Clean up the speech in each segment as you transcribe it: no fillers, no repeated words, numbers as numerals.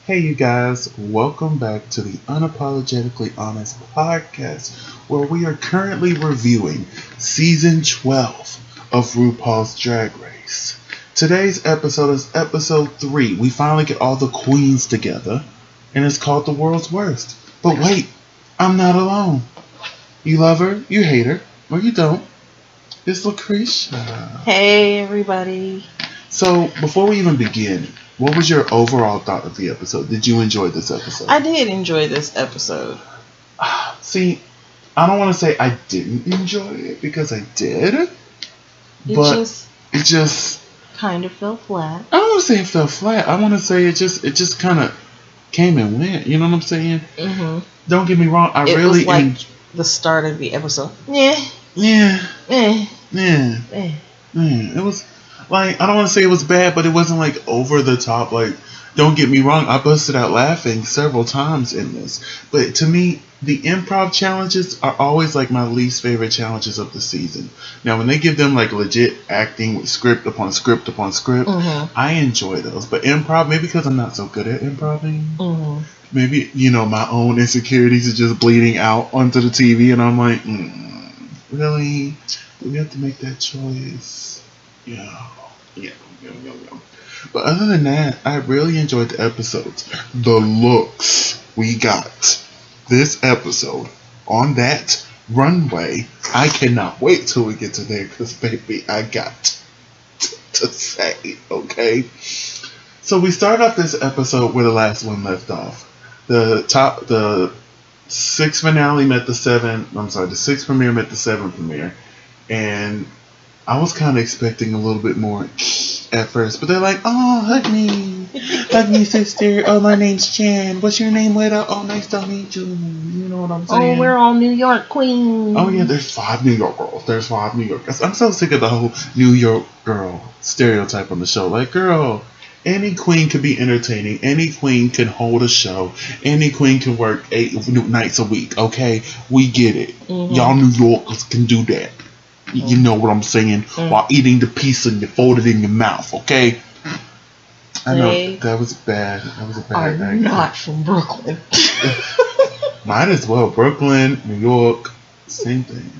Hey, you guys, welcome back to the Unapologetically Honest podcast, where we are currently reviewing season 12 of RuPaul's Drag Race. Today's episode is episode 3. We finally get all the queens together, and it's called The World's Worst. But wait, I'm not alone. You love her, you hate her, or you don't. It's LACRESHA. Hey, everybody. So, before we even begin, what was your overall thought of the episode? Did you enjoy this episode? I did enjoy this episode. See, I don't want to say I didn't enjoy it because I did. It just kind of fell flat. I don't want to say it fell flat. I want to say it just kind of came and went. You know what I'm saying? Mm-hmm. Don't get me wrong. It was like the start of the episode. Yeah. It was like, I don't want to say it was bad, but it wasn't like over the top. Like, don't get me wrong, I busted out laughing several times in this. But to me, the improv challenges are always like my least favorite challenges of the season. Now, when they give them like legit acting with script upon script upon script, I enjoy those. But improv, maybe because I'm not so good at improving, maybe, my own insecurities are just bleeding out onto the TV, and I'm like, really? Do we have to make that choice? Yeah. But other than that, I really enjoyed the episodes. The looks we got this episode on that runway, I cannot wait till we get to there, because baby, I got to say, okay? So we start off this episode where the last one left off. The sixth finale met the sixth premiere met the seventh premiere, and I was kind of expecting a little bit more at first, but they're like, oh, hug me, sister. Oh, my name's Jan. What's your name, Widow? Oh, nice to meet you. You know what I'm saying? Oh, we're all New York queens. Oh, yeah, there's 5 New York girls. I'm so sick of the whole New York girl stereotype on the show. Like, girl, any queen could be entertaining. Any queen can hold a show. Any queen can work 8 nights a week, okay? We get it. Y'all New Yorkers can do that. You know what I'm saying? While eating the pizza and you fold it in your mouth, okay? I know, that was bad. That was a bad I'm not from Brooklyn. Might as well. Brooklyn, New York, same thing.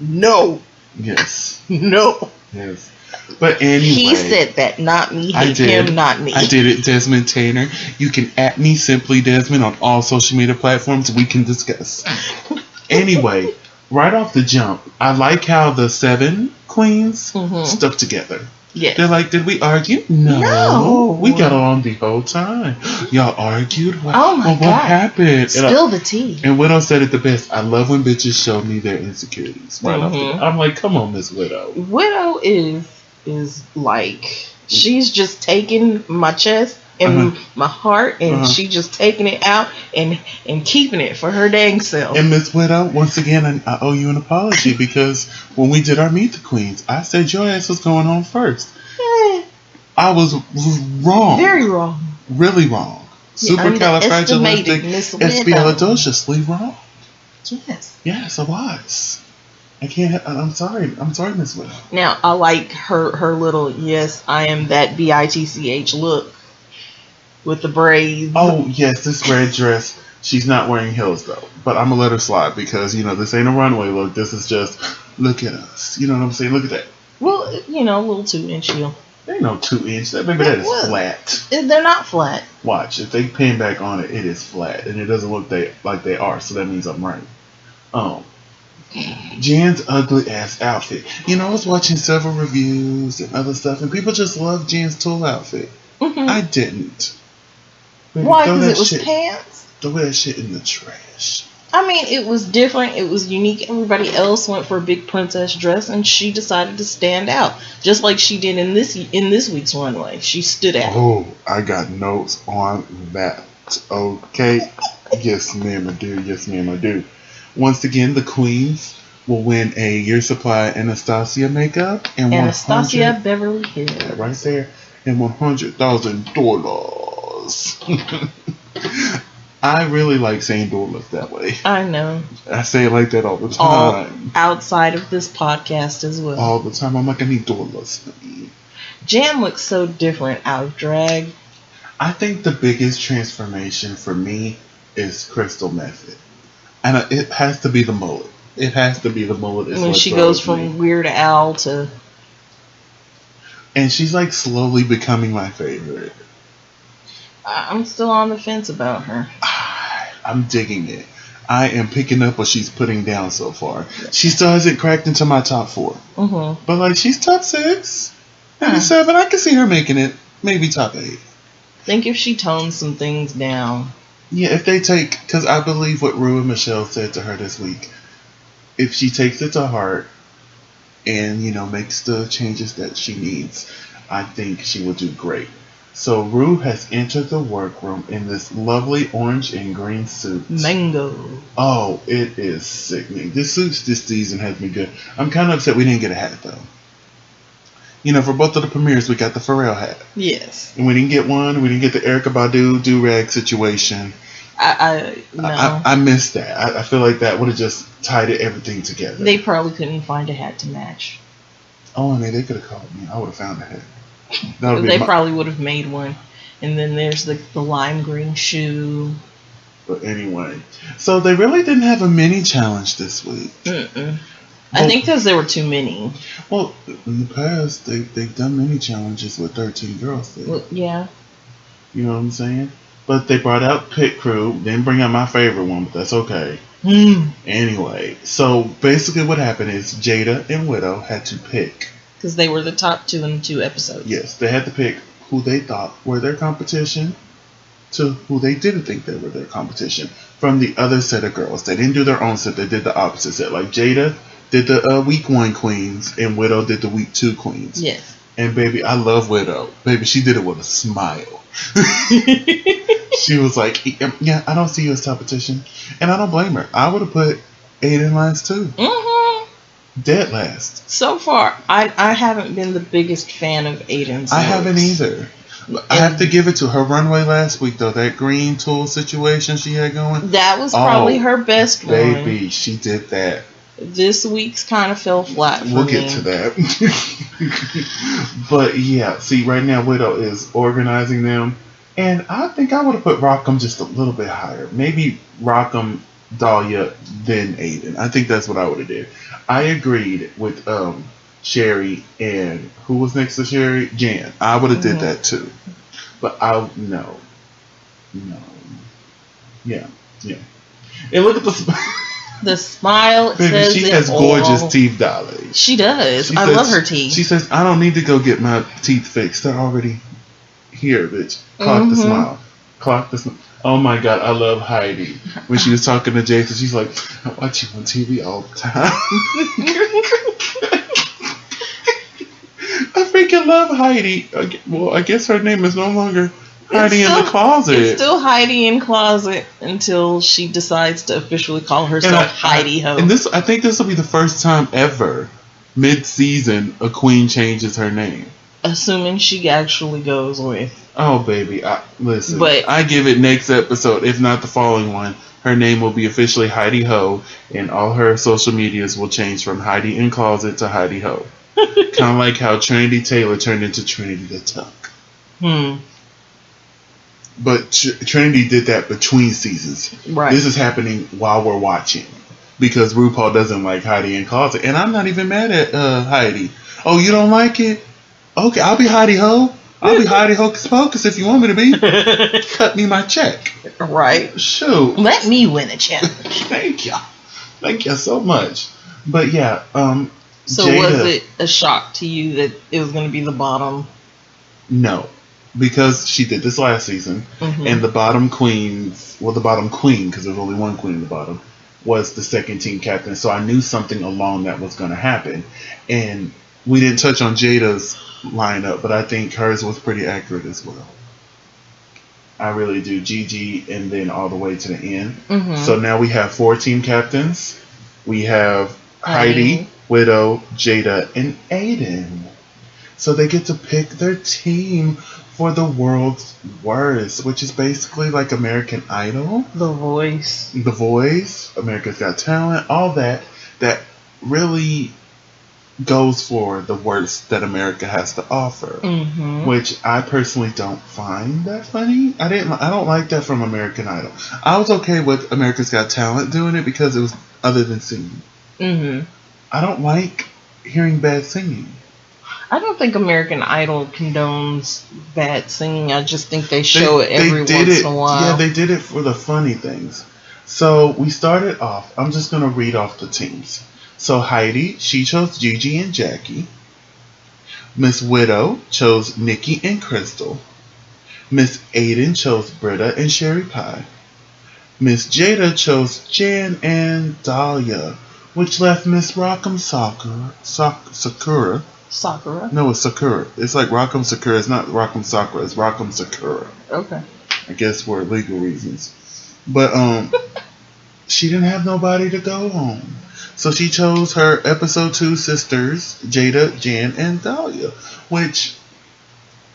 No. Yes. No. Yes. But anyway. He said that, not me. Him, not me. I did it, Desmond Tanner. You can @ me, Simply Desmond, on all social media platforms. We can discuss. Anyway. Right off the jump, I like how the 7 queens stuck together. Yes. They're like, did we argue? No. We got along the whole time. Y'all argued? Oh my God. What happened? Spill the tea. And Widow said it the best. I love when bitches show me their insecurities. Right off the, I'm like, come on, Miss Widow. Widow is like, she's just taking my chest and my heart, and she just taking it out and keeping it for her dang self. And Miss Widow, once again, I owe you an apology, because when we did our Meet the Queens, I said your ass was going on first. I was wrong. Very wrong. Really wrong. Supercalifragilisticexpialidociously wrong. Yes. Yes, I was. I can't. I'm sorry. Miss Widow. Now, I like her little, yes, I am that bitch look. With the braids. Oh, yes, this red dress. She's not wearing heels, though. But I'm going to let her slide because, this ain't a runway look. This is just, look at us. You know what I'm saying? Look at that. Well, a little 2-inch heel. There ain't no 2-inch. That is flat. They're not flat. Watch. If they pin back on it, it is flat. And it doesn't look like they are. So that means I'm right. Jan's ugly ass outfit. I was watching several reviews and other stuff, and people just love Jan's tulle outfit. I didn't. Why? Because it was pants? Throw that shit in the trash. I mean, it was different. It was unique. Everybody else went for a big princess dress, and she decided to stand out, just like she did in this week's runway. She stood out. Oh, I got notes on that. Okay. Yes, ma'am, I do. Yes, ma'am, I do. Once again, the queens will win a year supply Anastasia makeup and Anastasia Beverly Hills. Right there, and $100,000. I really like saying dollars that way. I know. I say it like that all the time. Outside of this podcast as well. All the time. I'm like, I need dollars. Jan looks so different out of drag. I think the biggest transformation for me is Crystal Method. And it has to be the mullet. It has to be the mullet. When she goes from Weird Al to... And she's like slowly becoming my favorite. I'm still on the fence about her. I'm digging it. I am picking up what she's putting down so far. She still hasn't cracked into my top 4. Mm-hmm. But like she's top 6, maybe 7. I can see her making it. Maybe top 8. I think if she tones some things down. Yeah, if they take, because I believe what Rue and Michelle said to her this week. If she takes it to heart and, makes the changes that she needs, I think she will do great. So Rue has entered the workroom in this lovely orange and green suit. Mango. Oh, it is sickening. This suit this season has been good. I'm kind of upset we didn't get a hat though. For both of the premieres, we got the Pharrell hat. Yes. And we didn't get one. We didn't get the Erykah Badu do-rag situation. No. I missed that. I feel like that would have just tied everything together. They probably couldn't find a hat to match. Oh, I mean, they could have called me. I would have found a hat. They probably would have made one. And then there's the lime green shoe. But anyway, so they really didn't have a mini challenge this week. Mm-mm. I think because there were too many. Well, in the past, they've done mini challenges with 13 girls there. Well, yeah. You know what I'm saying? But they brought out Pit Crew. Didn't bring out my favorite one, but that's okay. Anyway, so basically what happened is Jada and Widow had to pick. Because they were the top 2 in 2 episodes. Yes, they had to pick who they thought were their competition to who they didn't think they were their competition from the other set of girls. They didn't do their own set. They did the opposite set. Like Jada did the week 1 queens and Widow did the week 2 queens. Yes. And baby, I love Widow. Baby, she did it with a smile. She was like, yeah, I don't see you as competition. And I don't blame her. I would have put Adan last too. Mm-hmm. Dead last. So far, I haven't been the biggest fan of Adan's I haven't either. I have to give it to her. Runway last week, though. That green tool situation she had going. That was probably her best one. Baby, she did that. This week's kind of fell flat for me. We'll get to that. But yeah, see, right now Widow is organizing them. And I think I would have put Rockham just a little bit higher. Maybe Rockham, Dalia, then Adan. I think that's what I would have did. I agreed with Sherry and who was next to Sherry? Jan. I would have did that too. But no. Yeah. And look at the smile. It baby, says she it has all. Gorgeous teeth, Dalia. She does. I love her teeth. She says, I don't need to go get my teeth fixed. They're already here, bitch. Clock the smile. Clock the smile. Oh my God, I love Heidi. When she was talking to Jason, she's like, I watch you on TV all the time. I freaking love Heidi. Well, I guess her name is no longer Heidi in the Closet. It's still Heidi in Closet until she decides to officially call herself Heidi Ho. And I think this will be the first time ever, mid-season, a queen changes her name. Assuming she actually goes with. Oh, baby. Listen. But I give it next episode, if not the following one. Her name will be officially Heidi Ho, and all her social medias will change from Heidi in Closet to Heidi Ho. Kind of like how Trinity Taylor turned into Trinity the Tuck. But Trinity did that between seasons. Right. This is happening while we're watching. Because RuPaul doesn't like Heidi in Closet. And I'm not even mad at Heidi. Oh, you don't like it? Okay, I'll be Heidi Ho. I'll be Heidi Hocus Pocus if you want me to be. Cut me my check. Right. Shoot. Let me win a challenge. Thank you. Thank you so much. But yeah, so Jada, was it a shock to you that it was going to be the bottom? No. Because she did this last season. And the bottom queens, well, the bottom queen, because there's only one queen in the bottom, was the second team captain. So I knew something along that was going to happen. And we didn't touch on Jada's lineup, but I think hers was pretty accurate as well. I really do. Gigi and then all the way to the end. So now we have 4 team captains. We have Heidi, Widow, Jada, and Adan. So they get to pick their team for the world's worst, which is basically like American Idol. The Voice. The Voice, America's Got Talent, all that really goes for the worst that America has to offer, which I personally don't find that funny. I don't like that from American Idol. I was okay with America's Got Talent doing it because it was other than singing. I don't like hearing bad singing. I don't think American Idol condones bad singing. I just think they show it every once in a while. Yeah, they did it for the funny things. So we started off. I'm just going to read off the teams. So Heidi, she chose Gigi and Jackie. Miss Widow chose Nikki and Crystal. Miss Adan chose Britta and Sherry Pie. Miss Jada chose Jan and Dalia, which left Miss Rock'em Sakura. Sakura? No, it's Sakura. It's like Rock'em Sakura. It's not Rock'em Sakura. It's Rock'em Sakura. Okay. I guess for legal reasons. But she didn't have nobody to go on. So she chose her episode 2 sisters, Jada, Jan, and Dalia. Which,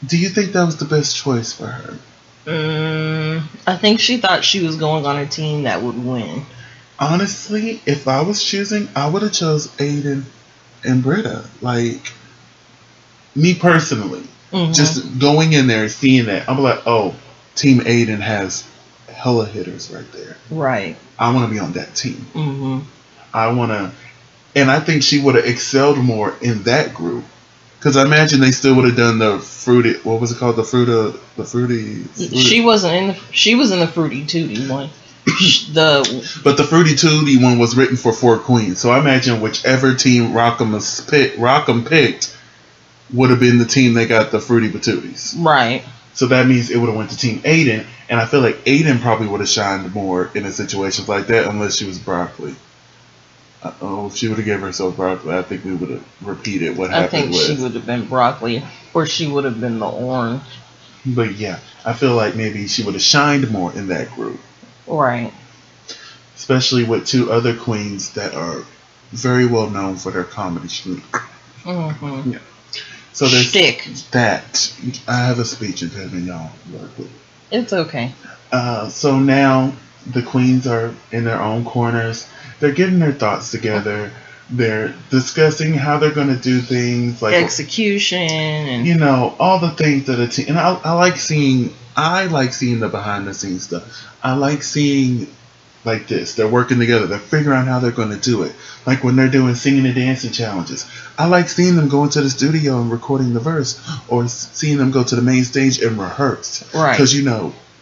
do you think that was the best choice for her? I think she thought she was going on a team that would win. Honestly, if I was choosing, I would have chose Adan and Britta. Like, me personally, just going in there and seeing that, I'm like, oh, Team Adan has hella hitters right there. Right. I want to be on that team. I want to, and I think she would have excelled more in that group. Because I imagine they still would have done the fruity, what was it called? The fruity. She wasn't in she was in the Fruity Tooty one. But the Fruity Tooty one was written for 4 queens. So I imagine whichever team Rock'em picked would have been the team that got the Fruity Patooties. Right. So that means it would have went to Team Adan. And I feel like Adan probably would have shined more in a situation like that unless she was broccoli. If she would have given herself broccoli, I think we would have repeated what happened. I think she would have been broccoli, or she would have been the orange. But yeah, I feel like maybe she would have shined more in that group. Right. Especially with 2 other queens that are very well known for their comedy shtick. Yeah. So there's shtick. That. I have a speech impediment, y'all. Work with it. It's okay. So now the queens are in their own corners. They're getting their thoughts together. They're discussing how they're going to do things, like execution, and all the things that a team. And I like seeing the behind the scenes stuff. I like seeing like this. They're working together. They're figuring out how they're going to do it. Like when they're doing singing and dancing challenges. I like seeing them go into the studio and recording the verse, or seeing them go to the main stage and rehearse. Right. Because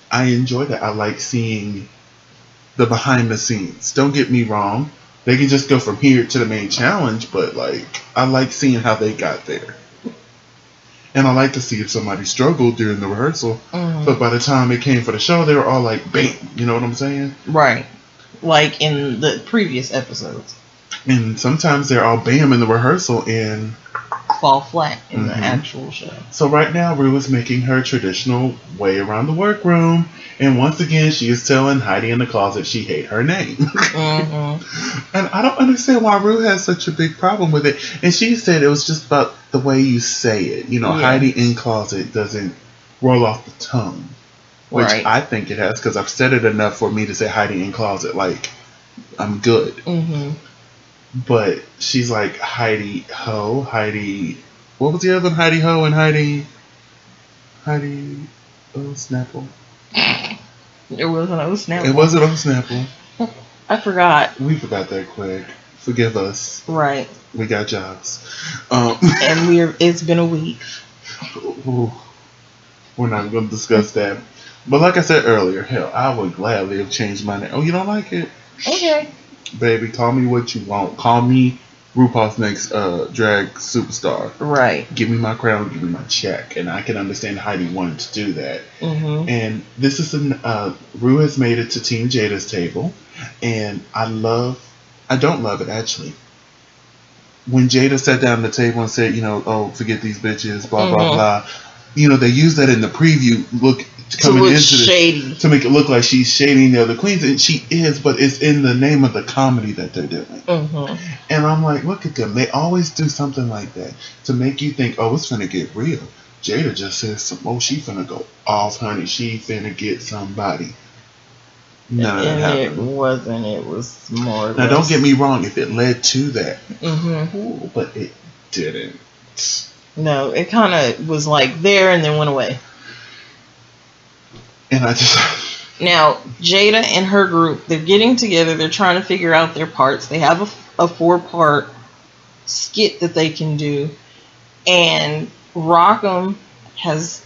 I enjoy that. I like seeing the behind the scenes. Don't get me wrong. They can just go from here to the main challenge, but I like seeing how they got there. And I like to see if somebody struggled during the rehearsal, but by the time it came for the show, they were all like, bam, you know what I'm saying? Right. Like in the previous episodes. And sometimes they're all bam in the rehearsal and fall flat in the actual show. So right now, Rue is making her traditional way around the workroom. And once again, she is telling Heidi in the closet she hate her name. And I don't understand why Rue has such a big problem with it. And she said it was just about the way you say it. Heidi in closet doesn't roll off the tongue. Which I think it has, because I've said it enough for me to say Heidi in closet. Like, I'm good. But she's like Heidi Ho, Heidi... What was the other one? Heidi Ho and Heidi... Snapple. It wasn't Snapple. It wasn't Snapple. I forgot. We forgot that quick. Forgive us. Right. We got jobs. And it's been a week. Ooh, we're not going to discuss that. But like I said earlier, hell, I would gladly have changed my name. Oh, you don't like it? Okay. Baby, call me what you want. Call me Rupaul'S next drag superstar. Right. Give me my crown, give me my check. And I can understand Heidi wanted to do that. And this is Rue has made it to Team Jada's table. And I don't love it actually. When Jada sat down at the table and said, oh, forget these bitches, blah, blah, blah. They use that in the preview coming into shady. To make it look like she's shading the other queens, and she is, but it's in the name of the comedy that they're doing. And I'm like, look at them. They always do something like that to make you think, oh, it's finna get real. Jada just says, she finna go off, honey. She finna get somebody. None of that happened. It wasn't. It was more. Now, don't get me wrong. If it led to that, but it didn't. No, it kind of was like there and then went away. And I just... Now, Jada and her group, they're getting together. They're trying to figure out their parts. They have a 4-part skit that they can do. And Rockham has,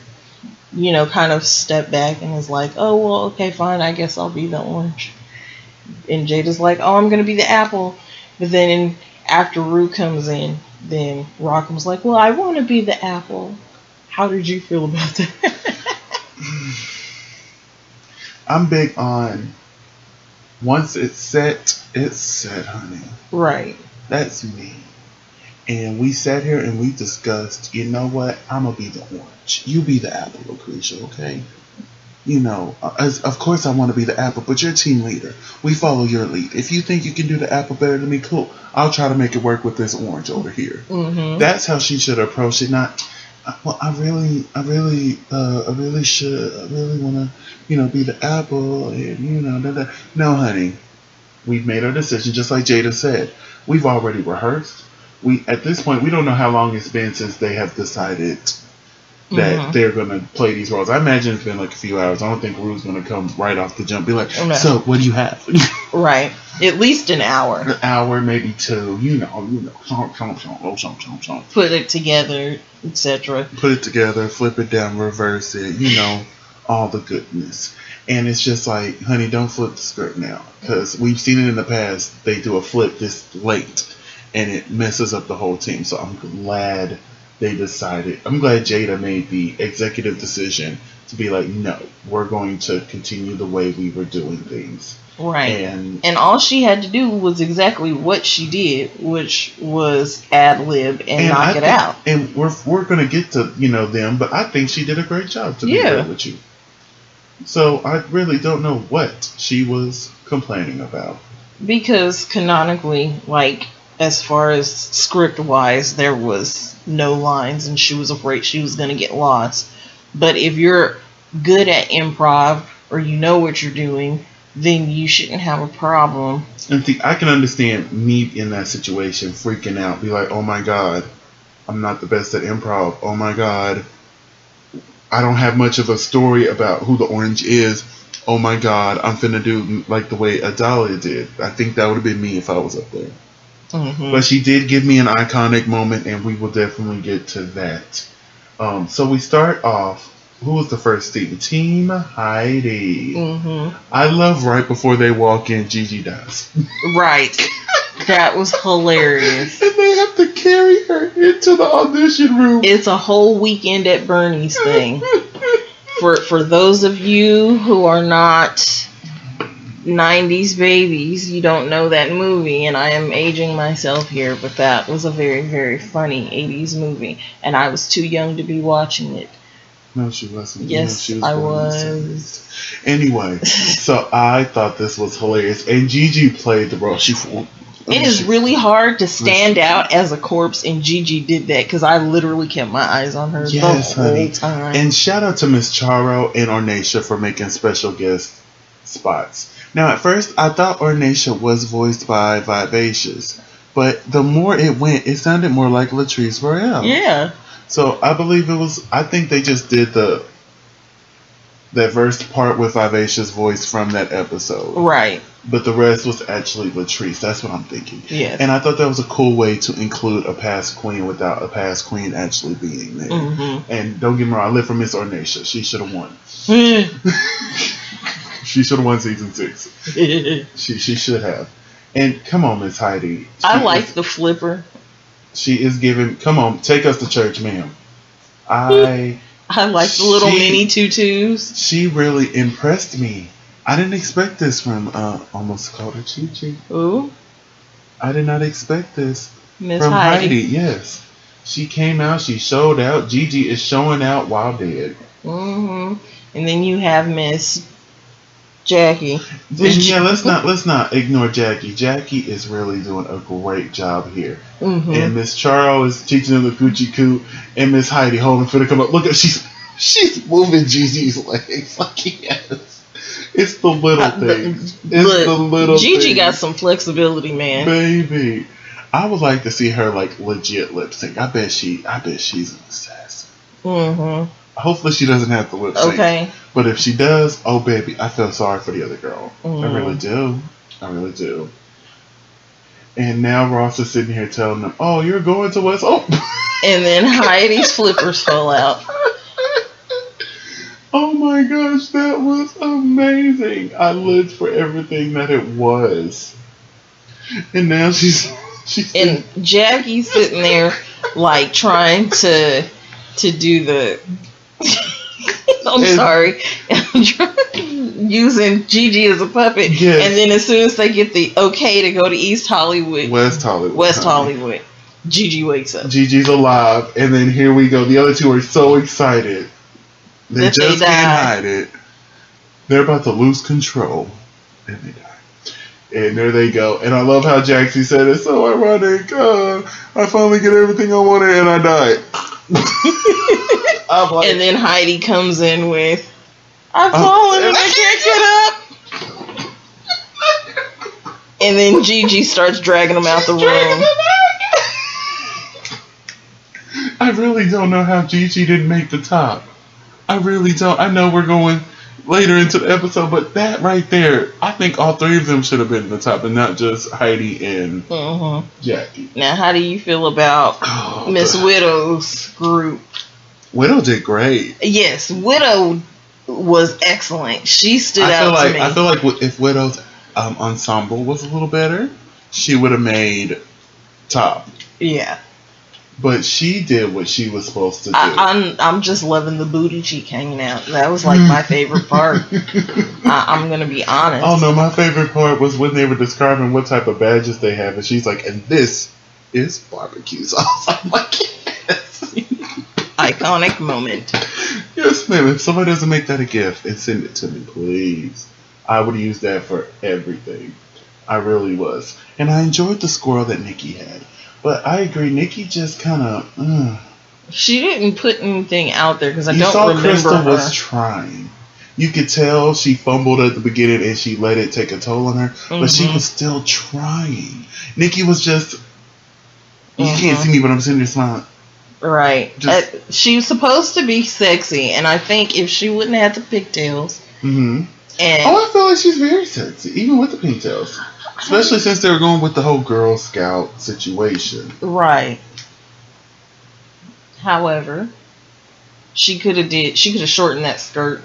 kind of stepped back and is like, oh, well, okay, fine. I guess I'll be the orange. And Jada's like, oh, I'm going to be the apple. But then after Rue comes in, then Rockham's like, well, I want to be the apple. How did you feel about that? I'm big on once it's set, honey. Right. That's me. And we sat here and we discussed, you know what? I'm going to be the orange. You be the apple, LACRESHA, okay? Of course I want to be the apple, but you're team leader. We follow your lead. If you think you can do the apple better than me, cool. I'll try to make it work with this orange over here. Mm-hmm. That's how she should approach it. Not, well, I really want to, be the apple and, No, honey. We've made our decision, just like Jada said. We've already rehearsed. At this point, we don't know how long it's been since they have decided that they're going to play these roles. I imagine it's been like a few hours. I don't think Rue's going to come right off the jump. Be like, so what do you have? Right. At least an hour. An hour, maybe 2. Put it together, etc. Put it together, flip it down, reverse it, all the goodness. And it's just like, honey, don't flip the script now. Because we've seen it in the past. They do a flip this late. And it messes up the whole team. So I'm glad they decided. I'm glad Jada made the executive decision to be like, no, we're going to continue the way we were doing things. Right. And all she had to do was exactly what she did, which was ad-lib and knock it out. And we're going to get to, them, but I think she did a great job, to be real with you. So I really don't know what she was complaining about. Because canonically, as far as script-wise, there was no lines, and she was afraid she was going to get lost. But if you're good at improv, or you know what you're doing, then you shouldn't have a problem. And see, I can understand me in that situation freaking out, be like, oh my god, I'm not the best at improv. Oh my god, I don't have much of a story about who the orange is. Oh my god, I'm finna do like the way Dalia did. I think that would have been me if I was up there. Mm-hmm. But she did give me an iconic moment, and we will definitely get to that. So we start off. Who was the first team? Team Heidi. Mm-hmm. I love right before they walk in, Gigi dies. Right. That was hilarious. And they have to carry her into the audition room. It's a whole Weekend at Bernie's thing. For those of you who are not 90s babies, you don't know that movie, and I am aging myself here, but that was a very, very funny 80s movie, and I was too young to be watching it. No, she wasn't. Yes, I was. Anyway, so I thought this was hilarious, and Gigi played the role. It is really hard to stand out as a corpse, and Gigi did that, because I literally kept my eyes on her the whole time. And shout out to Miss Charo and Ornacia for making special guest spots. Now, at first, I thought Ornacia was voiced by Vivacious, but the more it went, it sounded more like Latrice Royale. Yeah. So I believe I think they just did that first part with Vivacious voice from that episode. Right. But the rest was actually Latrice. That's what I'm thinking. Yeah. And I thought that was a cool way to include a past queen without a past queen actually being there. Mm-hmm. And don't get me wrong, I live for Miss Ornacia. She should have won. She should have won season 6. She should have. And come on, Miss Heidi. I like the flipper. She is giving. Come on, take us to church, ma'am. I like the little mini tutus. She really impressed me. I didn't expect this from. Almost called her Chi-Chi. Ooh. I did not expect this Miss from Heidi. Heidi. Yes, she came out. She showed out. Gigi is showing out while dead. Mm-hmm. And then you have Miss Jackie. Yeah, let's not ignore Jackie. Jackie is really doing a great job here. Mm-hmm. And Miss Charo is teaching them the coochie coo, and Miss Heidi holding for to come up. Look at she's moving Gigi's legs like yes. It's the little things. It's the little Gigi things. got some flexibility, man. Baby. I would like to see her like legit lip sync. I bet she's an assassin. Mm-hmm. Hopefully she doesn't have to lip sync. Okay. But if she does, oh baby, I feel sorry for the other girl. Mm-hmm. I really do. I really do. And now Ross is sitting here telling them, "Oh, you're going to West." Oh. And then Heidi's flippers fell out. Oh my gosh, that was amazing. I lived for everything that it was. And now she's and Jackie's sitting there like trying to do the sorry. Using Gigi as a puppet. Yes. And then as soon as they get the okay to go to West Hollywood, Gigi wakes up. Gigi's alive, and then here we go. The other two are so excited. They just can't hide it. They're about to lose control, and they die. And there they go. And I love how Jaxie said, "It's so ironic. I finally get everything I wanted, and I died." I'm like, and then Heidi comes in with, "I've fallen and I can't get up." And then Gigi starts dragging them out the room. I really don't know how Gigi didn't make the top. I really don't. I know we're going later into the episode, but that right there, I think all three of them should have been in the top and not just Heidi and Jackie. Now, how do you feel about Miss Widow's group? Widow did great. Yes, Widow was excellent. She stood out to me. I feel like if Widow's ensemble was a little better, she would have made top. Yeah. But she did what she was supposed to do. I'm just loving the booty cheek hanging out. That was like my favorite part. I'm going to be honest. Oh no, my favorite part was when they were describing what type of badges they have. And she's like, and this is barbecue sauce. I'm like, yes. Iconic moment. Yes, ma'am. If somebody doesn't make that a gift, and send it to me, please. I would use that for everything. I really was. And I enjoyed the squirrel that Nikki had. But I agree, Nikki just kind of. She didn't put anything out there because I don't remember Crystal her. was trying. You could tell she fumbled at the beginning and she let it take a toll on her, but she was still trying. Nikki was just. You can't see me, but I'm sitting there smiling. Right. She was supposed to be sexy, and I think if she wouldn't have had the pigtails. And I feel like she's very sexy, even with the pigtails. Especially since they were going with the whole Girl Scout situation. Right. However, she could have shortened that skirt.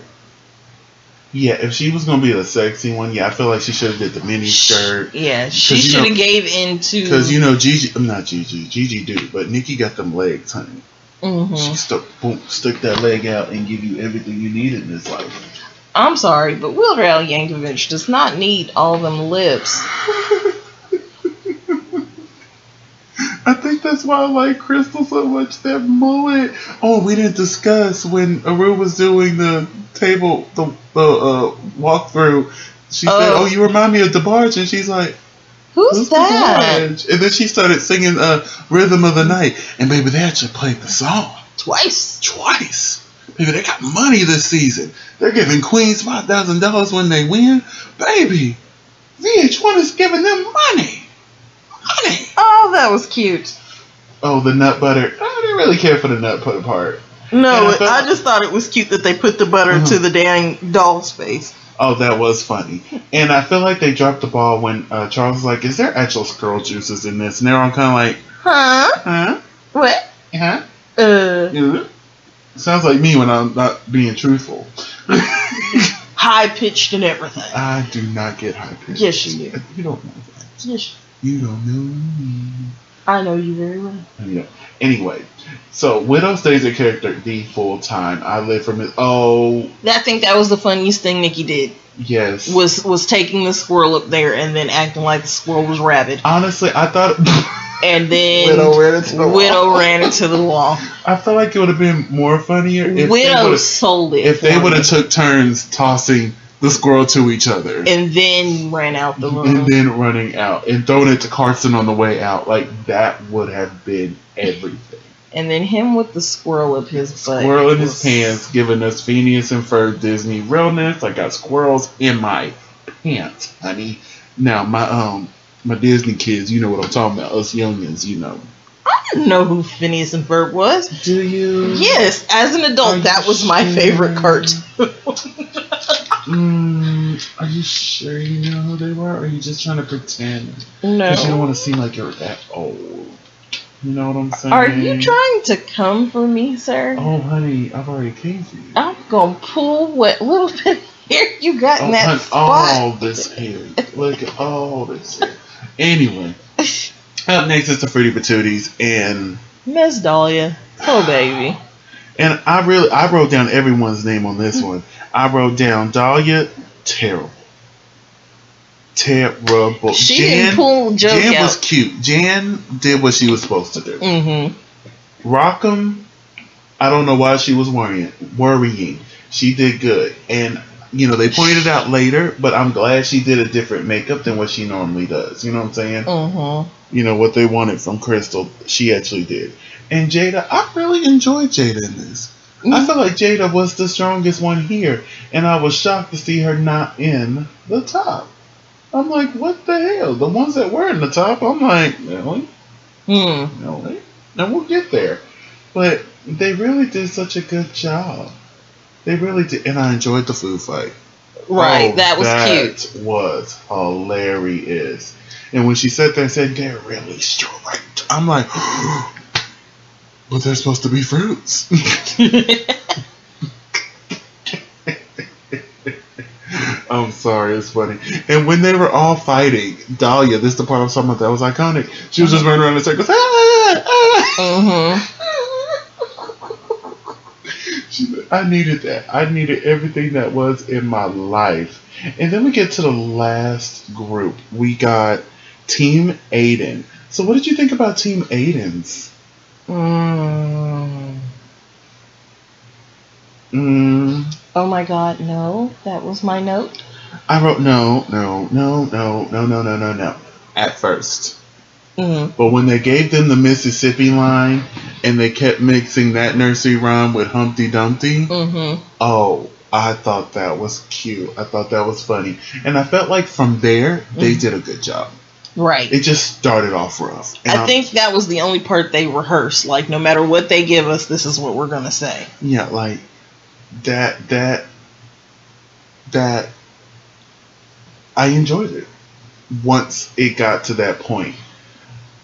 Yeah, if she was going to be the sexy one, I feel like she should have did the mini skirt. Yeah, she should have gave into... Because, Gigi do, but Nikki got them legs, honey. She stuck that leg out and give you everything you need in this life. I'm sorry, but Weird Al Yankovic does not need all them lips. I think that's why I like Crystal so much. That mullet. Oh, we didn't discuss when Aru was doing the table, the walkthrough. She said, "Oh, you remind me of DeBarge," and she's like, "Who's that?" DeBarge? And then she started singing "Rhythm of the Night," and baby, they actually played the song twice. Baby, they got money this season. They're giving Queens $5,000 when they win. Baby, VH1 is giving them money. Oh, that was cute. Oh, the nut butter. I didn't really care for the nut butter part. No, I just thought it was cute that they put the butter to the dang doll's face. Oh, that was funny. And I feel like they dropped the ball when Charles was like, "Is there actual squirrel juices in this?" And they're all kind of like, Huh? What? Huh? Sounds like me when I'm not being truthful. High-pitched and everything. I do not get high-pitched. Yes, you do. You don't know that. Yes. You don't know me. I know you very well. Yeah. Anyway, so Widow stays a character the full time. I live from it. Oh. I think that was the funniest thing Nikki did. Yes. Was taking the squirrel up there and then acting like the squirrel was rabid. Honestly, I thought... And then Widow ran into the wall. I feel like it would have been more funnier if Widow sold it. If they would have took turns tossing the squirrel to each other. And then ran out the room. And then running out. And throwing it to Carson on the way out. Like, that would have been everything. And then him with the squirrel up his butt. Squirrel in his pants, giving us Phineas and Ferb Disney realness. I got squirrels in my pants, honey. Now, My Disney kids, you know what I'm talking about. Us youngins, you know. I didn't know who Phineas and Ferb was. Do you? Yes, as an adult, that was my favorite cartoon. Are you sure you know who they were? Or are you just trying to pretend? No. Because you don't want to seem like you're that old. You know what I'm saying? Are you trying to come for me, sir? Oh, honey, I've already came for you. I'm going to pull what little bit of hair you got in that honey, spot. all this hair. Look at all this hair. Anyway, up next is the Fruity Patooties and Miss Dalia. Oh, baby. And I wrote down everyone's name on this one. I wrote down Dalia, terrible. Terrible. She didn't pull joke Jan out. was cute. Jan did what she was supposed to do. Mm-hmm. Rockham, I don't know why she was worrying. She did good. And, you know, they pointed out later, but I'm glad she did a different makeup than what she normally does. You know what I'm saying? Mm-hmm. You know, what they wanted from Crystal, she actually did. And Jada, I really enjoyed Jada in this. Mm-hmm. I feel like Jada was the strongest one here. And I was shocked to see her not in the top. I'm like, what the hell? The ones that were in the top, I'm like, really? Really? And we'll get there. But they really did such a good job. They really did. And I enjoyed the food fight. Right, that was cute. That was hilarious. And when she sat there and said, they're really straight, I'm like, but they're supposed to be fruits. I'm sorry, it's funny. And when they were all fighting, Dalia, this is the part I was talking about that was iconic. She was just running around in circles. I needed that. I needed everything that was in my life. And then we get to the last group. We got Team Adan. So what did you think about Team Adan's? Oh my God, no. That was my note. I wrote no. At first. Mm-hmm. But when they gave them the Mississippi line and they kept mixing that nursery rhyme with Humpty Dumpty, oh, I thought that was cute. I thought that was funny. And I felt like from there, they did a good job. Right. It just started off rough. And I think that was the only part they rehearsed. Like, no matter what they give us, this is what we're going to say. Yeah, like, that I enjoyed it once it got to that point.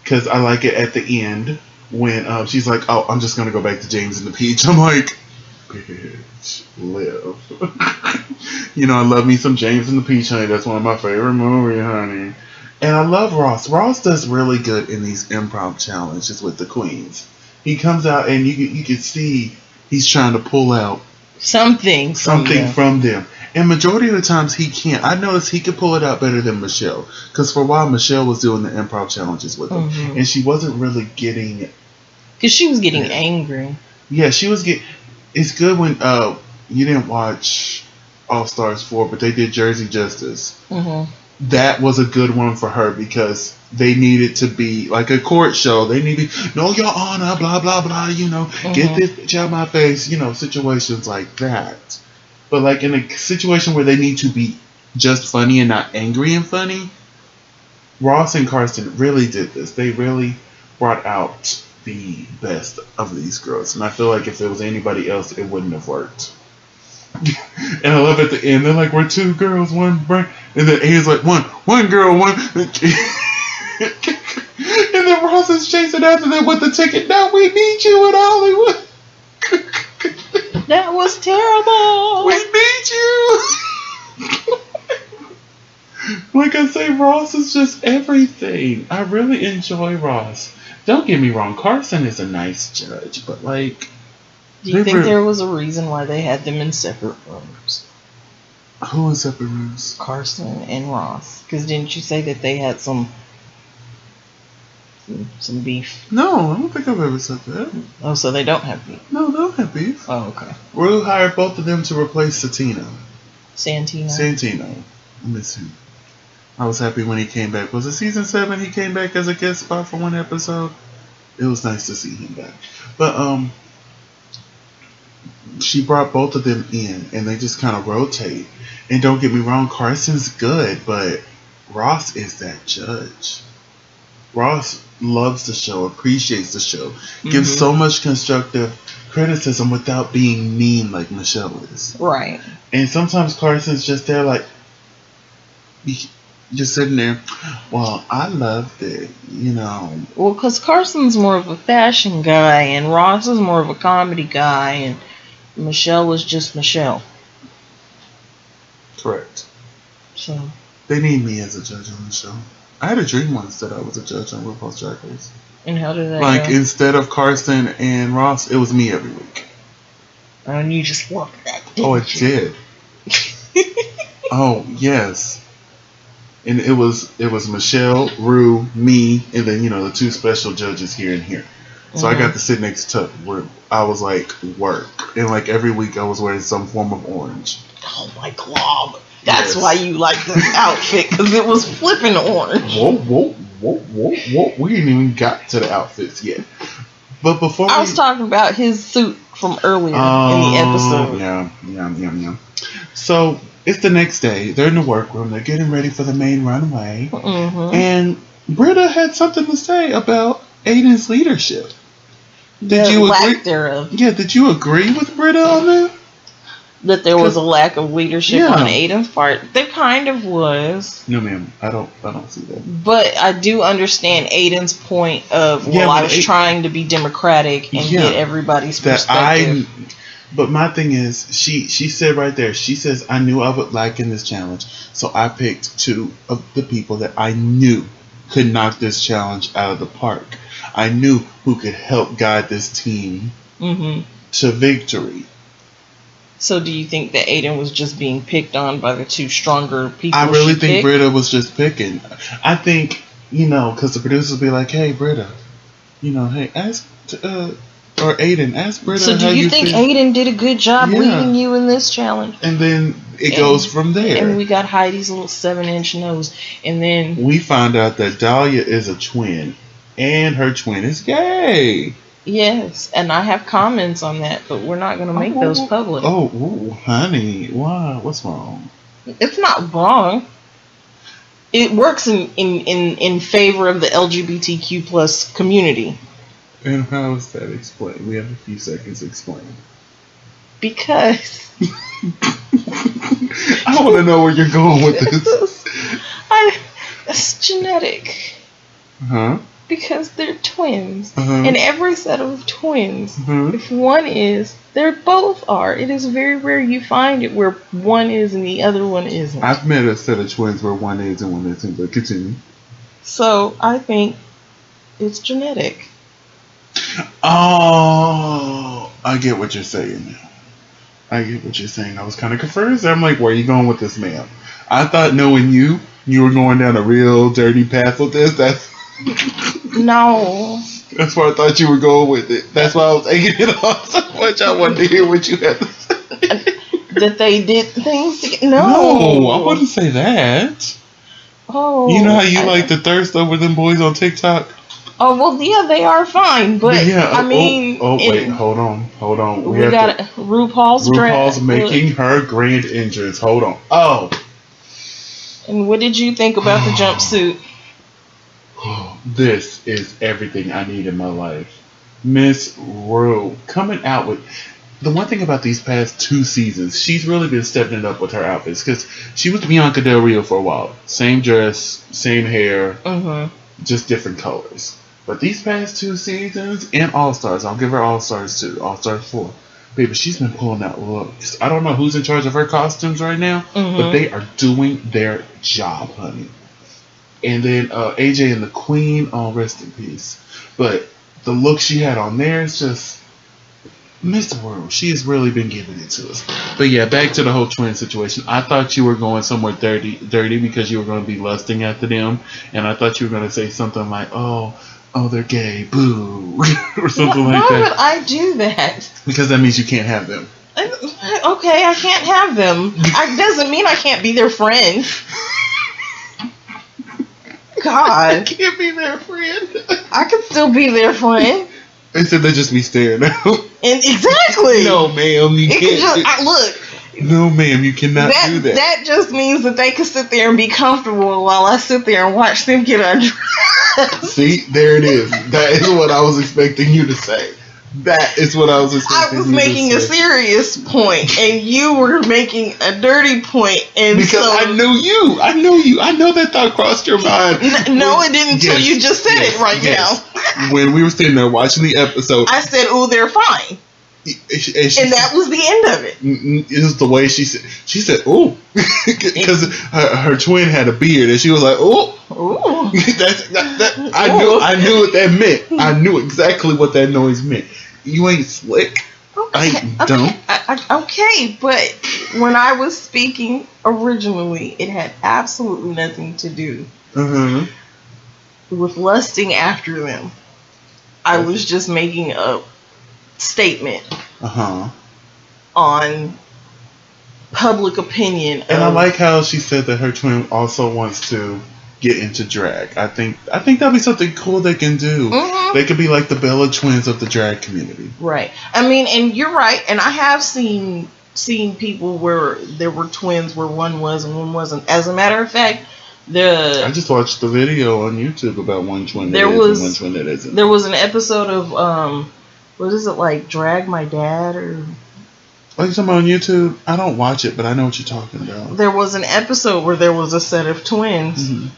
Because I like it at the end when she's like, oh, I'm just going to go back to James and the Peach. I'm like, bitch, live. You know, I love me some James and the Peach, honey. That's one of my favorite movies, honey. And I love Ross. Ross does really good in these improv challenges with the queens. He comes out and you can see he's trying to pull out something from them. And majority of the times he can't. I noticed he could pull it out better than Michelle. Because for a while Michelle was doing the improv challenges with him. And she wasn't really getting... Because she was getting angry. Yeah, she was getting... It's good when... you didn't watch All Stars 4, but they did Jersey Justice. That was a good one for her because they needed to be like a court show. They needed, no, your honor, blah, blah, blah, you know, get this bitch out of my face, you know, situations like that. But like in a situation where they need to be just funny and not angry and funny, Ross and Carson really did this. They really brought out the best of these girls. And I feel like if it was anybody else, it wouldn't have worked. And I love at the end, they're like, we're two girls, one brain. And then A's like, one girl, one. And then Ross is chasing after them with the ticket. Now we need you in Hollywood. That was terrible. We need you. Like I say, Ross is just everything. I really enjoy Ross. Don't get me wrong, Carson is a nice judge, but like... Do you think there was a reason why they had them in separate rooms? Who in separate rooms? Carson and Ross. Because didn't you say that they had some beef? No, I don't think I've ever said that. Oh, so they don't have beef? No, they don't have beef. Oh, okay. Rue hired both of them to replace Santino. Santino. I miss him. I was happy when he came back. Was it season 7 he came back as a guest spot for one episode? It was nice to see him back. But, she brought both of them in, and they just kind of rotate. And don't get me wrong, Carson's good, but Ross is that judge. Ross loves the show, appreciates the show, gives so much constructive criticism without being mean like Michelle is. Right. And sometimes Carson's just there like, just sitting there, well, I loved it, you know. Well, because Carson's more of a fashion guy, and Ross is more of a comedy guy, and Michelle is just Michelle. Correct. So they need me as a judge on the show. I had a dream once that I was a judge on Rupaul's Drag Race. And how did that go? Instead of Carson and Ross, it was me every week. And you just loved that, didn't Oh, it did. Oh, yes. And it was Michelle, Rue, me, and then, the two special judges here and here. So I got to sit next to Rue. I was like, work. And like every week I was wearing some form of orange. Oh my God. That's why you like this outfit, because it was flipping orange. Whoa. We ain't even got to the outfits yet. But before I was talking about his suit from earlier in the episode. Yeah. So it's the next day. They're in the workroom. They're getting ready for the main runway. And Britta had something to say about Adan's leadership. Did you agree? Lack thereof. Yeah, did you agree with Britta on that? That there was a lack of leadership on Adan's part. There kind of was. No, ma'am. I don't see that. But I do understand Adan's point of, I was trying to be democratic and get everybody's perspective. But my thing is, she said right there, she says, I knew I would lack in this challenge, so I picked two of the people that I knew could knock this challenge out of the park. I knew who could help guide this team to victory. So do you think that Adan was just being picked on by the two stronger people? I really think Britta was just picking. I think, because the producers will be like, hey, Britta, hey, ask, or Adan, ask Britta. So do you think Adan did a good job leading you in this challenge? And then it goes from there. And we got Heidi's little 7-inch nose. And then we find out that Dalia is a twin. And her twin is gay. Yes, and I have comments on that, but we're not going to make those public. Oh, honey, why? What's wrong? It's not wrong. It works in favor of the LGBTQ plus community. And how is that explained? We have a few seconds to explain. Because I want to know where you're going with this. It's genetic. Huh? Because they're twins. And every set of twins, if one is, they both are. It is very rare you find it where one is and the other one isn't. I've met a set of twins where one is and one isn't, but continue. So I think it's genetic. Oh, I get what you're saying now. I get what you're saying. I was kind of confused. I'm like, where are you going with this, ma'am? I thought knowing you were going down a real dirty path with this. No. That's where I thought you were going with it. That's why I was egging it off so much. I wanted to hear what you had to say. That they did things together. No, I wouldn't say that. Oh. You know how you like to thirst over them boys on TikTok? Oh, well, yeah, they are fine, but I mean... wait, hold on. We got RuPaul's making her grand entrance. Hold on. Oh. And what did you think about the jumpsuit? This is everything I need in my life. Miss Rue coming out with... The one thing about these past 2 seasons, she's really been stepping it up with her outfits, because she was Bianca Del Rio for a while. Same dress, same hair, just different colors. But these past 2 seasons, and All-Stars, I'll give her All-Stars too, All-Stars 4. Baby, she's been pulling out looks. I don't know who's in charge of her costumes right now, but they are doing their job, honey. And then AJ and the Queen, all rest in peace. But the look she had on there is just Miss World. She has really been giving it to us. But yeah, back to the whole twin situation. I thought you were going somewhere dirty because you were going to be lusting after them, and I thought you were going to say something like, "Oh, they're gay, boo," or something like that. Why would I do that? Because that means you can't have them. Okay, I can't have them. It doesn't mean I can't be their friend. God. I can't be their friend. I can still be their friend. They said they just be staring out. And exactly. No, ma'am, you can't. Look, No, ma'am, you cannot do that. That just means that they can sit there and be comfortable while I sit there and watch them get undressed. See, there it is. That is what I was expecting you to say. That is what I was expecting. I was making a serious point, and you were making a dirty point, and because I know you. I know that thought crossed your mind. No, it didn't until you just said it right now. When we were sitting there watching the episode, I said, "Oh, they're fine," and that was the end of it. It was the way she said. She said, "Oh," because her twin had a beard, and she was like, "Oh." Ooh. I knew what that meant. I knew exactly what that noise meant. You ain't slick. Okay, I ain't dumb. Okay, but when I was speaking originally, it had absolutely nothing to do with lusting after them. I was just making a statement on public opinion. And I like how she said that her twin also wants to get into drag. I think that'd be something cool they can do. They could be like the Bella twins of the drag community. Right. I mean, and you're right. And I have seen people where there were twins where one was and one wasn't. As a matter of fact, I just watched the video on YouTube about one twin that is and one twin that isn't. There was an episode of what is it, like Drag My Dad or? Are you talking about on YouTube? I don't watch it, but I know what you're talking about. There was an episode where there was a set of twins.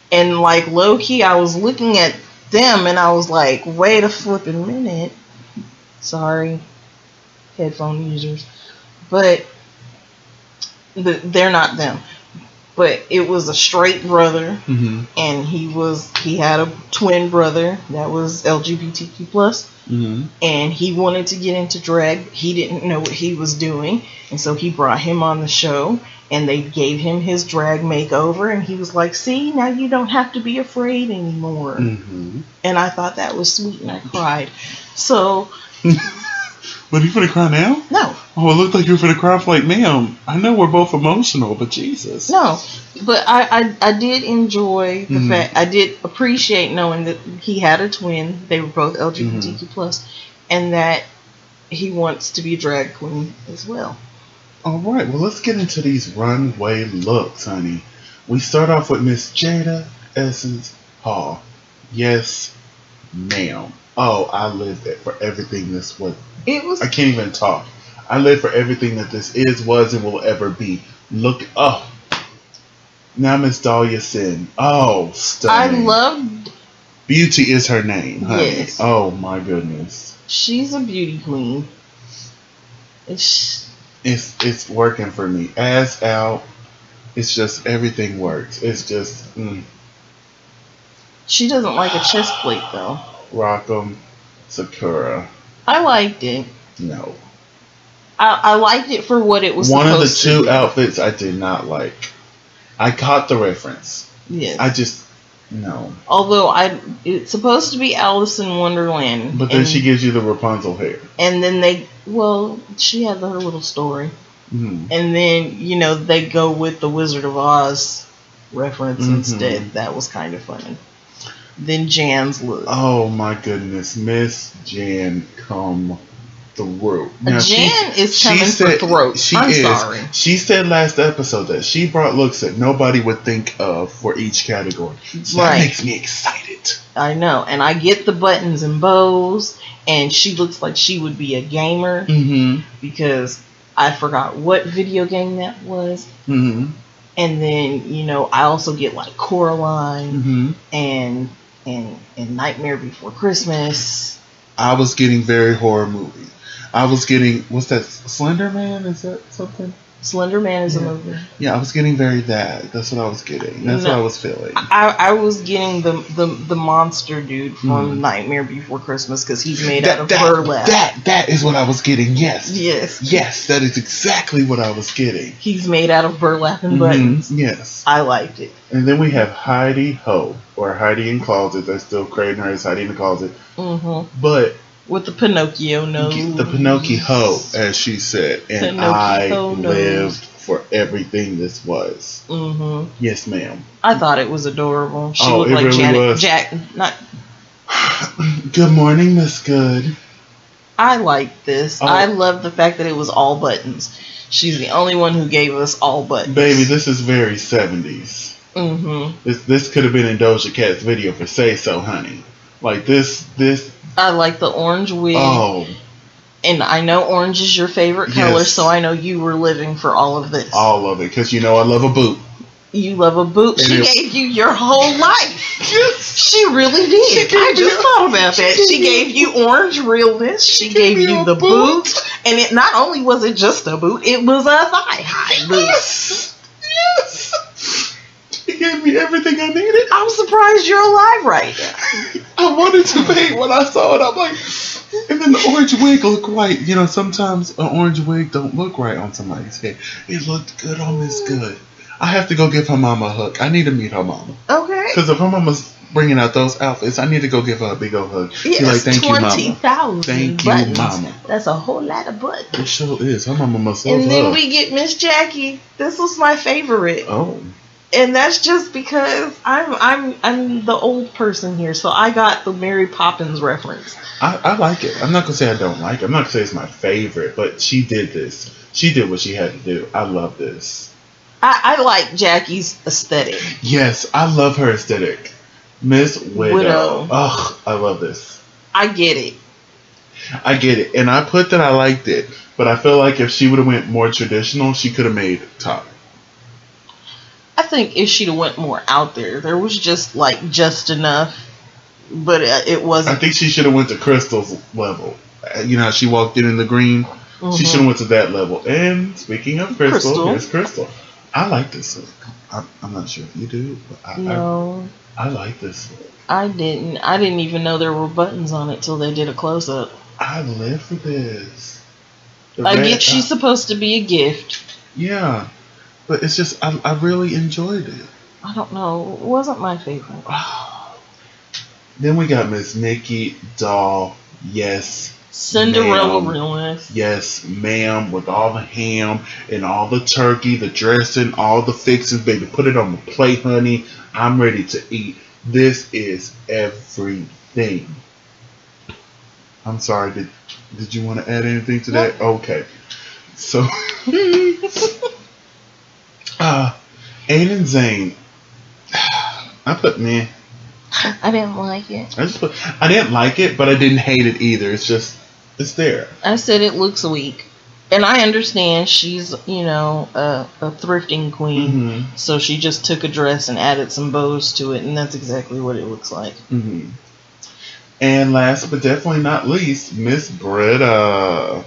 And like low key, I was looking at them and I was like, wait a flipping minute. Sorry, headphone users. But they're not them. But it was a straight brother, and he had a twin brother that was LGBTQ+. And he wanted to get into drag. He didn't know what he was doing, and so he brought him on the show. And they gave him his drag makeover, and he was like, see, now you don't have to be afraid anymore. And I thought that was sweet, and I cried. So... But are you finna cry now? No. Oh, it looked like you were finna cry. Like, ma'am, I know we're both emotional, but Jesus. No, but I did enjoy the fact, I did appreciate knowing that he had a twin, they were both LGBTQ+, and that he wants to be a drag queen as well. All right, well, let's get into these runway looks, honey. We start off with Miss Jada Essence Hall. Yes, ma'am. Oh, I lived for everything this was. I can't even talk. I live for everything that this is, was, and will ever be. Look, now Miss Dalia Sin. Oh, stunning. I loved... Beauty is her name, honey. Yes. Oh, my goodness. She's a beauty queen. It's working for me. Ass out. It's just everything works. It's just. She doesn't like a chest plate though. Rock'em, Sakura. I liked it. No. I liked it for what it was. One of the two outfits I did not like. I caught the reference. Yes. I just no. Although it's supposed to be Alice in Wonderland. But then she gives you the Rapunzel hair. And then she had her little story. And then, they go with the Wizard of Oz reference instead. That was kind of funny. Then Jan's look. Oh my goodness. Miss Jan come through. Now, Jan is coming for throat. Sorry. She said last episode that she brought looks that nobody would think of for each category. So that makes me excited. I know. And I get the buttons and bows. And she looks like she would be a gamer. Because I forgot what video game that was. And then, I also get like Coraline and Nightmare Before Christmas. I was getting very horror movie. I was getting, what's that, Slender Man? Is that something? Slender Man is a movie. Yeah, I was getting very that. That's what I was getting. That's what I was feeling. I was getting the monster dude from Nightmare Before Christmas because he's made out of burlap. That is what I was getting, yes. Yes, that is exactly what I was getting. He's made out of burlap and buttons. Yes. I liked it. And then we have Heidi Ho, or Heidi in Closet. They're still creating her as Heidi in the Closet. But with the Pinocchio nose. The Pinocchio Ho, as she said. And I lived for everything this was. Yes, ma'am. I thought it was adorable. She looked like really Janet. Good morning, Miss Good. I liked this. I love the fact that it was all buttons. She's the only one who gave us all buttons. Baby, this is very 70s. This could have been in Doja Cat's video for Say So, honey. Like this. I like the orange wig. Oh. And I know orange is your favorite color, so I know you were living for all of this. All of it, because you know I love a boot. You love a boot. She gave you your whole life. Yes. She really did. I just thought about that. She gave you orange realness. She gave you the boot. And it not only was it just a boot, it was a thigh-high boot. Yes. She gave me everything I needed. I'm surprised you're alive right now. I wanted to paint when I saw it. I'm like, and then the orange wig looked right. You know, sometimes an orange wig don't look right on somebody's head. It looked good on Miss Good. I have to go give her mama a hug. I need to meet her mama. Okay. Because if her mama's bringing out those outfits, I need to go give her a big old hug. Yes, be like, thank you, mama. 20,000 Thank buttons. you, mama. That's a whole lot of buttons. It sure is. Her mama must love her. And then we get Miss Jackie. This was my favorite. Oh. And that's just because I'm the old person here, so I got the Mary Poppins reference. I like it. I'm not gonna say I don't like it. I'm not gonna say it's my favorite, but she did this. She did what she had to do. I love this. I like Jackie's aesthetic. Yes, I love her aesthetic. Miss Widow. Ugh, I love this. I get it. I get it. And I put that I liked it. But I feel like if she would have went more traditional, she could have made top. I think if she'd have went more out there was just enough. But it wasn't. I think she should have went to Crystal's level. You know how she walked in the green? Mm-hmm. She should have went to that level. And speaking of Crystal, here's Crystal. I like this look. I'm not sure if you do, but I like this look. I didn't even know there were buttons on it till they did a close up. I live for this. I get she's supposed to be a gift. Yeah, but it's just I really enjoyed it. I don't know. It wasn't my favorite. Then we got Miss Nikki, doll, yes. Cinderella realness. Yes, ma'am, with all the ham and all the turkey, the dressing, all the fixings, baby. Put it on the plate, honey. I'm ready to eat. This is everything. I'm sorry, did you want to add anything to that? Okay. So Adan Zane. I put meh. I didn't like it. I didn't like it, but I didn't hate it either. It's just, it's there. I said it looks weak. And I understand she's, a thrifting queen. Mm-hmm. So she just took a dress and added some bows to it, and that's exactly what it looks like. Mm-hmm. And last but definitely not least, Miss Britta.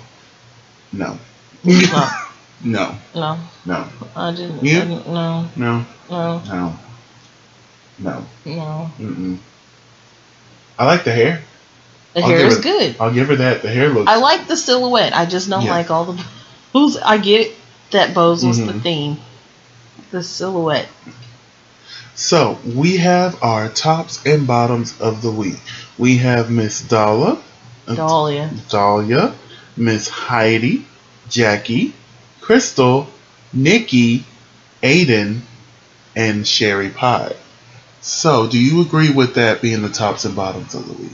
No. No. I didn't. You? No. Mm-mm. I like the hair. The hair is good. I'll give her that. The hair looks... I like the silhouette. I just don't like all the bows. I get it that bows was the theme. The silhouette. So, we have our tops and bottoms of the week. We have Miss Dalia, Miss Heidi, Jackie, Crystal, Nikki, Adan, and Sherry Pie. So, do you agree with that being the tops and bottoms of the week?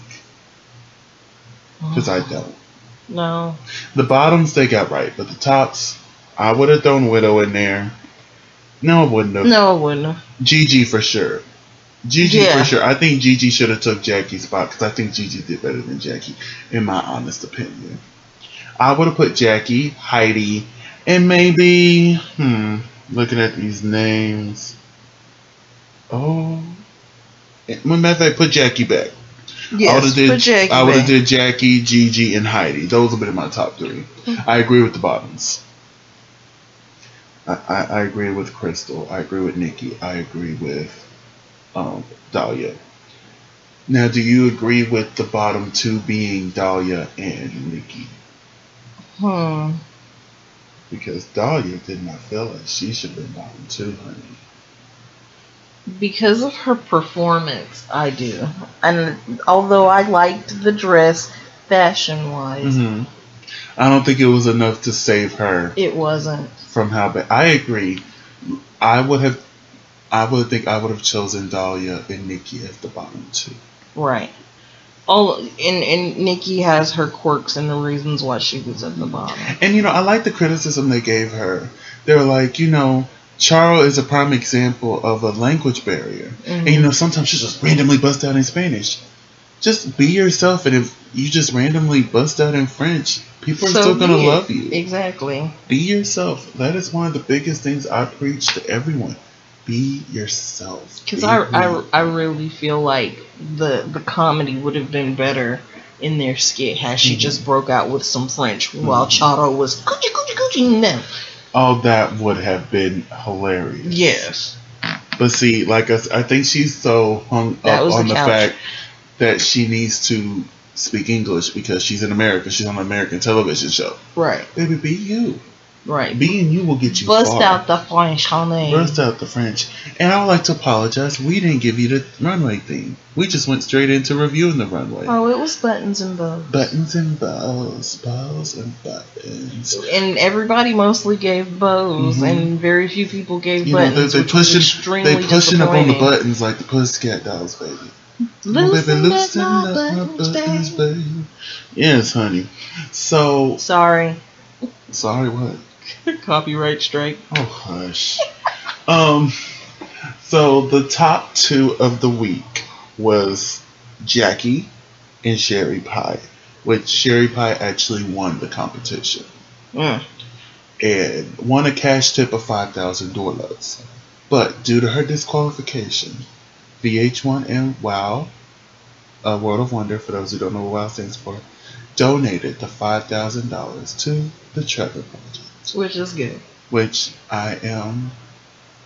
Because I don't. No. The bottoms, they got right. But the tops, I would have thrown Widow in there. No, I wouldn't have. Gigi for sure. For sure. I think Gigi should have took Jackie's spot because I think Gigi did better than Jackie, in my honest opinion. I would have put Jackie, Heidi, and maybe, looking at these names. Oh. Matter of fact, put Jackie back. Yes, put Jackie I would have did Jackie, Gigi, and Heidi. Those would have been my top three. I agree with the bottoms. I agree with Crystal. I agree with Nikki. I agree with Dalia. Now, do you agree with the bottom two being Dalia and Nikki? Because Dalia did not feel like she should have been bottom two, honey. Because of her performance, I do. And although I liked the dress fashion-wise, I don't think it was enough to save her. It wasn't. From how bad. I agree. I would have chosen Dalia and Nikki as the bottom two. Right. And Nikki has her quirks and the reasons why she was at the bottom. And I like the criticism they gave her. They were like, Charo is a prime example of a language barrier. Mm-hmm. And sometimes she just randomly busts out in Spanish. Just be yourself, and if you just randomly bust out in French, people are still going to love you. Exactly. Be yourself. That is one of the biggest things I preach to everyone. Be yourself. Because I really feel like the comedy would have been better in their skit had she just broke out with some French while Charo was coochie coochie coochie them. Oh, that would have been hilarious. Yes. But see, I think she's so hung up on the fact that she needs to speak English because she's in America. She's on an American television show. Right. Baby, be you. Right. Being you will get you Bust far. out the French, honey. Bust out the French. And I would like to apologize. We didn't give you the Runway theme. We just went straight into reviewing the Runway. Oh, it was buttons and bows. Buttons and bows. Bows and buttons. And everybody mostly gave bows, and very few people gave buttons. They pushing up on the buttons like the Pussycat Dolls, baby. Loosen up my buttons, baby. Yes, honey. So. Sorry What? Copyright strike. Oh, hush. So the top 2 of the week was Jackie and Sherry Pie, which Sherry Pie actually won the competition. And won a cash tip of $5,000. But due to her disqualification, VH1 and WOW, World of Wonder, for those who don't know what WOW stands for, donated the $5,000 to the Trevor Project. Which is good. Which I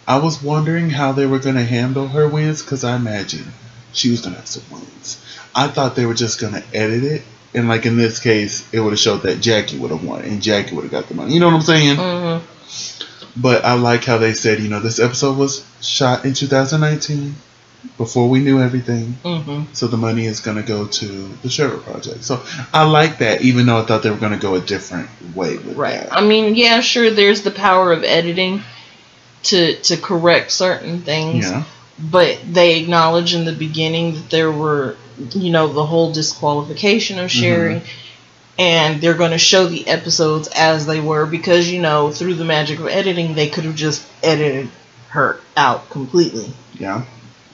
was wondering how they were going to handle her wins, because I imagined she was going to have some wins. I thought they were just going to edit it, and in this case, it would have showed that Jackie would have won, and Jackie would have got the money. You know what I'm saying? Mm-hmm. But I like how they said, this episode was shot in 2019, before we knew everything. Mm-hmm. So the money is going to go to the Trevor Project. So I like that, even though I thought they were going to go a different way with that. I mean, yeah, sure, there's the power of editing to correct certain things. Yeah. But they acknowledge in the beginning that there were, the whole disqualification of Sherry. Mm-hmm. And they're going to show the episodes as they were because, through the magic of editing, they could have just edited her out completely. Yeah.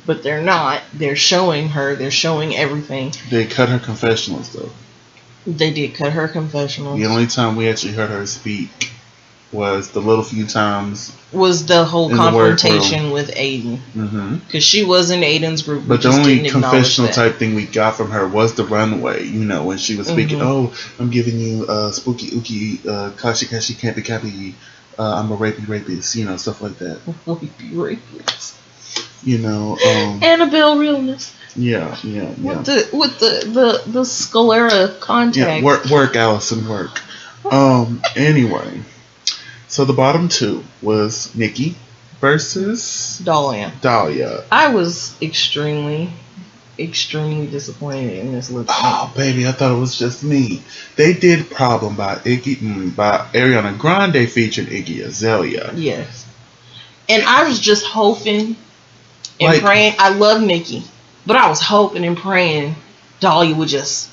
But they're not. They're showing her. They're showing everything. They cut her confessionals, though. They did cut her confessionals. The only time we actually heard her speak was the little few times. Was the whole confrontation with Adan. Because she was in Adan's group. But the only confessional type thing we got from her was the Runway. When she was speaking, oh, I'm giving you spooky ookie, kashi kashi campy cappy, I'm a rapist, stuff like that. Rapist. Annabelle realness. Yeah. With the sclera contact. Yeah, work, Allison, work. Anyway, so the bottom 2 was Nikki versus Dalia. I was extremely disappointed in this lip sync. Oh, baby, I thought it was just me. They did "Problem" by Ariana Grande featuring Iggy Azalea. Yes, and I was just hoping and praying. I love Nikki, but I was hoping and praying Dalia would just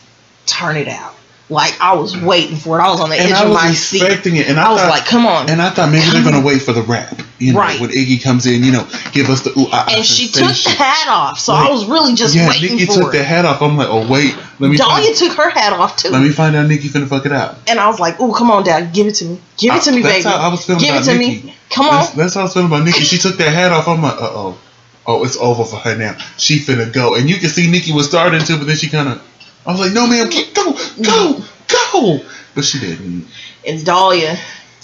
turn it out. I was waiting for it. I was on the edge of my seat. Expecting it, and I was like, "Come on!" And I thought maybe they're gonna wait for the rap, right? When Iggy comes in, give us the ooh ah. And she took the hat off, so I was really just waiting for it. Nikki took the hat off. I'm like, oh wait, let me. Dalia took her hat off too. Let me find out Nikki finna fuck it out. And I was like, "Oh, come on, Dad, give it to me, baby. That's how I was feeling about Nikki. Give it to me. Come on." That's how I was feeling about Nikki. She took that hat off. I'm like, oh, it's over for her now. She finna go, and you can see Nikki was starting to, but then she kind of. I was like, no, ma'am, go. But she didn't. And Dalia.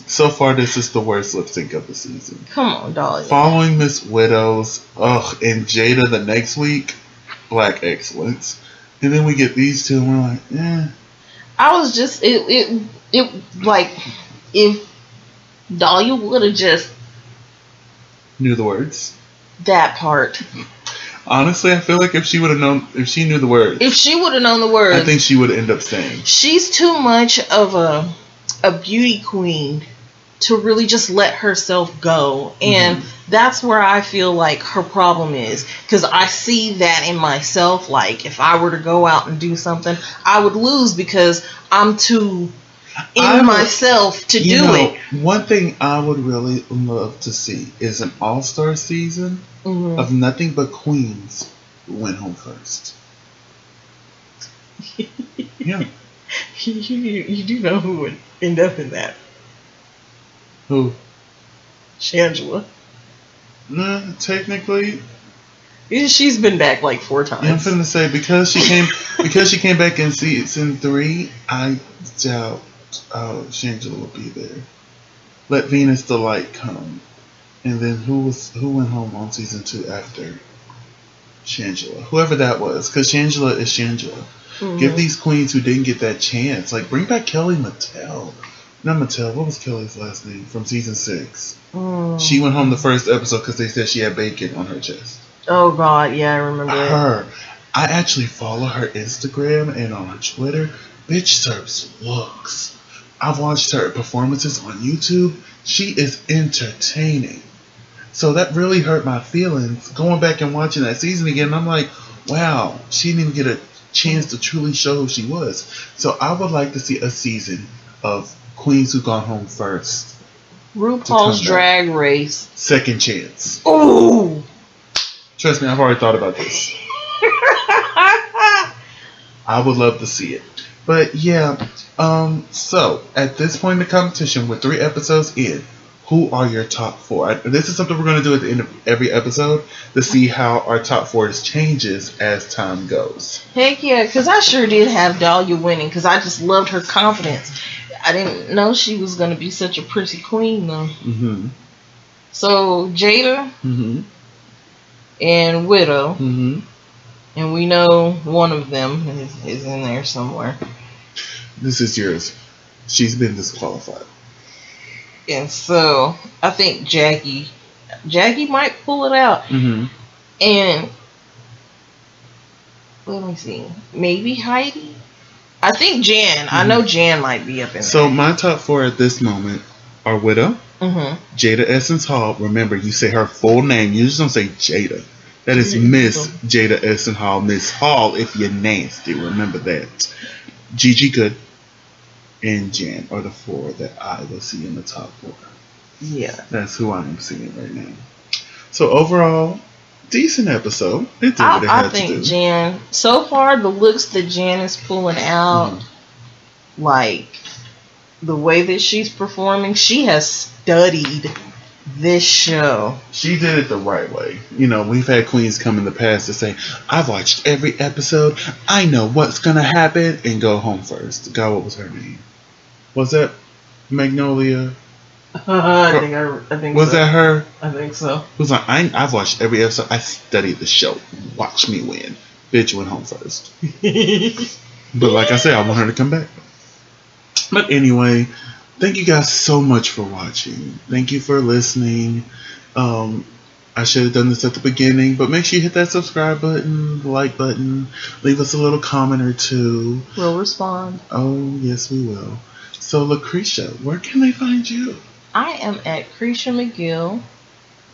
So far, this is the worst lip sync of the season. Come on, Dalia. Following Miss Widows, and Jada the next week, Black Excellence. And then we get these two, and we're like, eh. I was just, if Dalia would have just. Knew the words. That part. Honestly, I feel like if she would have known, if she knew the words. If she would have known the words. I think she would end up staying. She's too much of a beauty queen to really just let herself go. And that's where I feel like her problem is, because I see that in myself. Like, if I were to go out and do something, I would lose because I'm too in myself to do it. One thing I would really love to see is an all-star season of nothing but queens who went home first. Yeah. You do know who would end up in that. Who? Shangela. Nah, technically. She's been back like 4 times. Yeah, I'm finna say because she came back in season 3, I doubt Shangela will be there. Let Venus the Light come. And then who went home on season 2 after Shangela? Whoever that was, because Shangela is Shangela. Give these queens who didn't get that chance. Like, bring back Kelly Mattel. Not Mattel. What was Kelly's last name from season 6? She went home the first episode because they said she had bacon on her chest. Oh God, yeah, I remember her. I actually follow her Instagram and on her Twitter. Bitch serves looks. I've watched her performances on YouTube. She is entertaining. So that really hurt my feelings. Going back and watching that season again, I'm like, wow, she didn't even get a chance to truly show who she was. So I would like to see a season of queens who gone home first. RuPaul's Drag Race. Second chance. Ooh. Trust me, I've already thought about this. I would love to see it. But yeah, so at this point in the competition, with 3 episodes in, who are your top 4? This is something we're going to do at the end of every episode to see how our top 4 changes as time goes. Heck yeah, because I sure did have Dalia winning, because I just loved her confidence. I didn't know she was going to be such a pretty queen, though. So, Jada and Widow, and we know one of them is in there somewhere. This is yours. She's been disqualified. And so, I think Jackie might pull it out. And, let me see, maybe Heidi? I think Jan. I know Jan might be up in there. So, my top 4 at this moment are Widow, Jada Essence Hall. Remember, you say her full name. You just don't say Jada. That is Miss Jada Essence Hall. Miss Hall, if you're nasty. Remember that. Gigi Good and Jan are the 4 that I will see in the top 4. Yeah. That's who I am seeing right now. So overall, decent episode. It did what it had to do. I think Jan, so far the looks that Jan is pulling out, like the way that she's performing, she has studied this show. She did it the right way. You know, we've had queens come in the past to say, I've watched every episode, I know what's gonna happen, and go home first. God, what was her name? Was that Magnolia? I think was that her? I think so. Who's like, I've watched every episode. I studied the show. Watch me win. Bitch went home first. But like I said, I want her to come back. But anyway, thank you guys so much for watching. Thank you for listening. I should have done this at the beginning, but make sure you hit that subscribe button, the like button, leave us a little comment or 2. We'll respond. Oh, yes, we will. So, LACRESHA, where can they find you? I am at Cresha McGill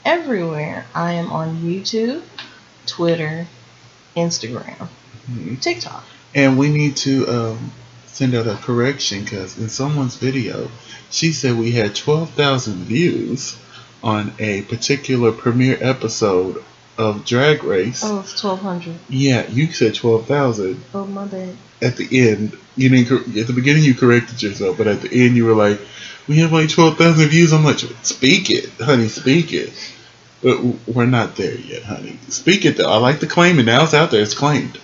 everywhere. I am on YouTube, Twitter, Instagram, TikTok. And we need to send out a correction, because in someone's video, she said we had 12,000 views on a particular premiere episode of Drag Race. Oh, it's 1,200. Yeah, you said 12,000. Oh, my bad. At the end, you didn't. At the beginning, you corrected yourself, but at the end, you were like, "We have like 12,000 views." I'm like, "Speak it, honey, speak it." But we're not there yet, honey. Speak it though. I like the claim, and now it's out there. It's claimed.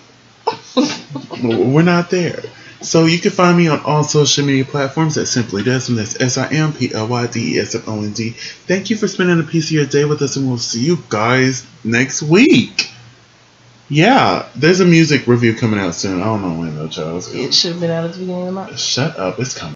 We're not there. So you can find me on all social media platforms at Simply Desmond. That's SIMPLYDESMOND. Thank you for spending a piece of your day with us, and we'll see you guys next week. Yeah, there's a music review coming out soon. I don't know when though, Charles. It should have been out at the beginning of the month. Shut up. It's coming.